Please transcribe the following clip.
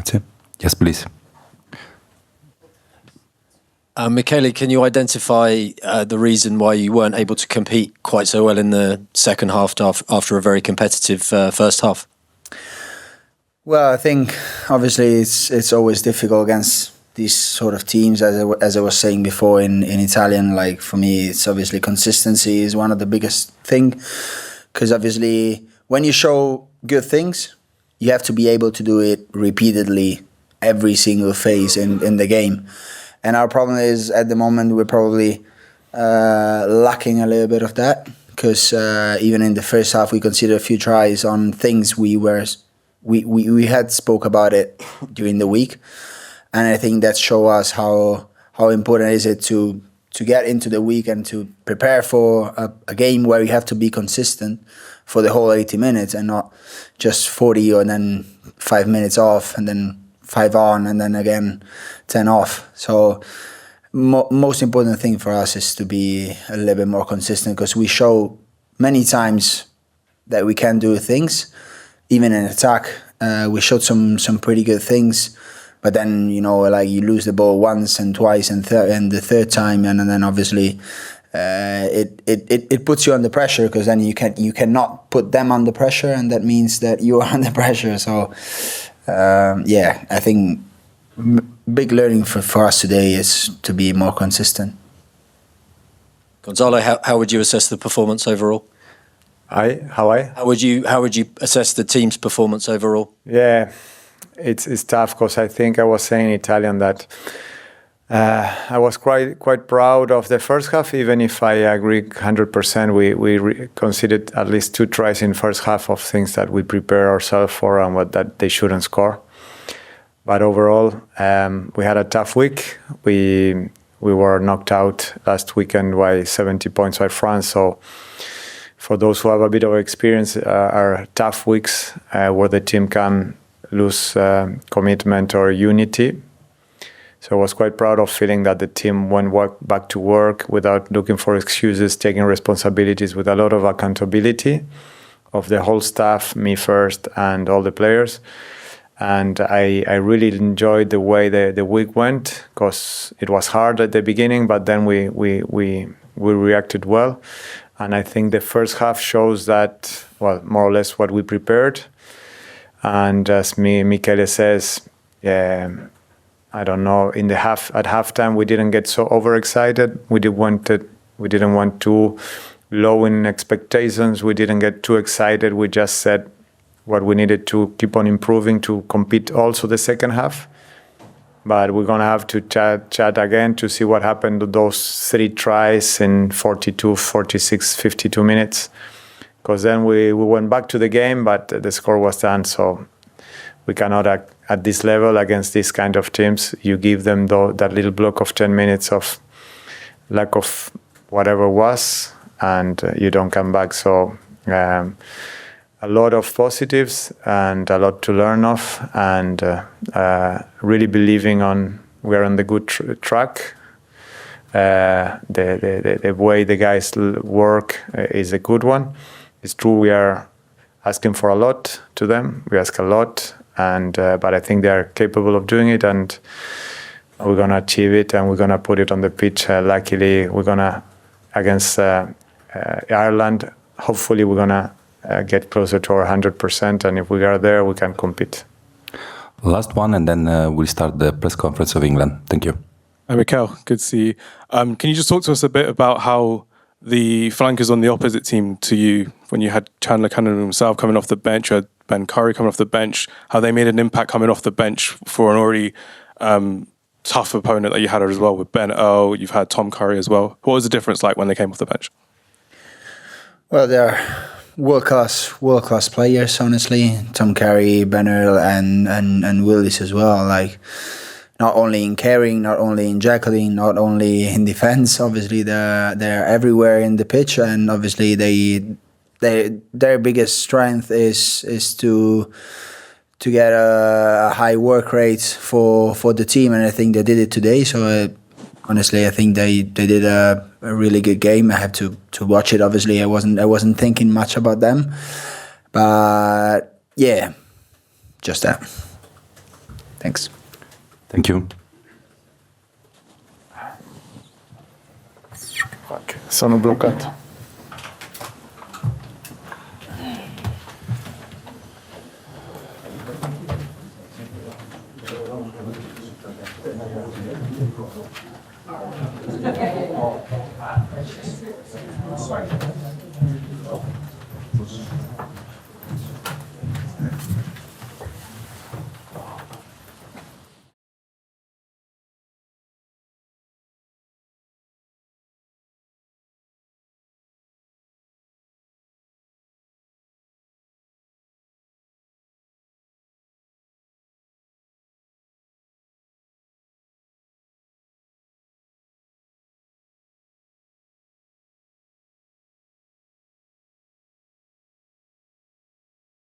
Grazie. Yes, please. Michele, can you identify the reason why you weren't able to compete quite so well in the second half after a very competitive first half? Well, I think obviously it's always difficult against these sort of teams, as I was saying before in Italian. Like for me, it's obviously consistency is one of the biggest thing, because obviously when you show good things, you have to be able to do it repeatedly every single phase in the game. And our problem is at the moment we're probably lacking a little bit of that, because even in the first half we conceded a few tries on things we had spoke about it during the week, and I think that show us how important is it to get into the week and to prepare for a game where you have to be consistent for the whole 80 minutes and not just 40 or then 5 minutes off and then 5 on and then again 10 off. So most important thing for us is to be a little bit more consistent, because we show many times that we can do things. Even in attack, we showed some pretty good things, but then like you lose the ball once and twice and the third time, and then obviously it puts you under pressure, because then you cannot put them under pressure, and that means that you are under pressure. So I think big learning for us today is to be more consistent. Gonzalo, how would you assess the performance overall? How would you assess the team's performance overall? Yeah, it's tough, because I think I was saying in Italian that I was quite proud of the first half, even if I agree 100%. We conceded at least 2 tries in first half of things that we prepare ourselves for and that they shouldn't score. But overall, we had a tough week. We were knocked out last weekend by 70 points by France. So for those who have a bit of experience, are tough weeks where the team can lose commitment or unity. So I was quite proud of feeling that the team went back to work without looking for excuses, taking responsibilities with a lot of accountability of the whole staff, me first, and all the players. And I really enjoyed the way the week went, because it was hard at the beginning, but then we reacted well. And I think the first half shows that, well, more or less what we prepared. And as Michele says, I don't know, at halftime we didn't get so overexcited. We didn't want too low in expectations. We didn't get too excited. We just said what we needed to keep on improving to compete also the second half. But we're going to have to chat again to see what happened to those 3 tries in 42, 46, 52 minutes. Because then we went back to the game, but the score was done. So we cannot, at this level, against these kind of teams, you give them that little block of 10 minutes of lack of whatever was, and you don't come back. So a lot of positives and a lot to learn of, and really believing we're on the good track. The way the guys work is a good one. It's true we are asking for a lot to them. We ask a lot, but I think they are capable of doing it, and we're going to achieve it, and we're going to put it on the pitch. Luckily, we're going to, against Ireland, hopefully we're going to get closer to our 100%, and if we are there, we can compete. Last one, and then we'll start the press conference of England. Thank you. Hi, Mikel. Good to see you. Can you just talk to us a bit about how the flankers on the opposite team to you, when you had Chandler Cunningham himself coming off the bench, you had Ben Curry coming off the bench, how they made an impact coming off the bench for an already tough opponent that you had as well with Ben Earl, you've had Tom Curry as well. What was the difference like when they came off the bench? Well, they're world-class players, honestly. Tom Curry, Ben Earl, and Willis as well. Like, not only in carrying, not only in juggling, not only in defense. Obviously, they're everywhere in the pitch, and obviously their biggest strength is to get a high work rate for the team, and I think they did it today. So honestly, I think they did a really good game. I have to watch it. Obviously, I wasn't thinking much about them, but yeah, just that. Thanks. Thank you. Fuck, sono bloccato. Sorry.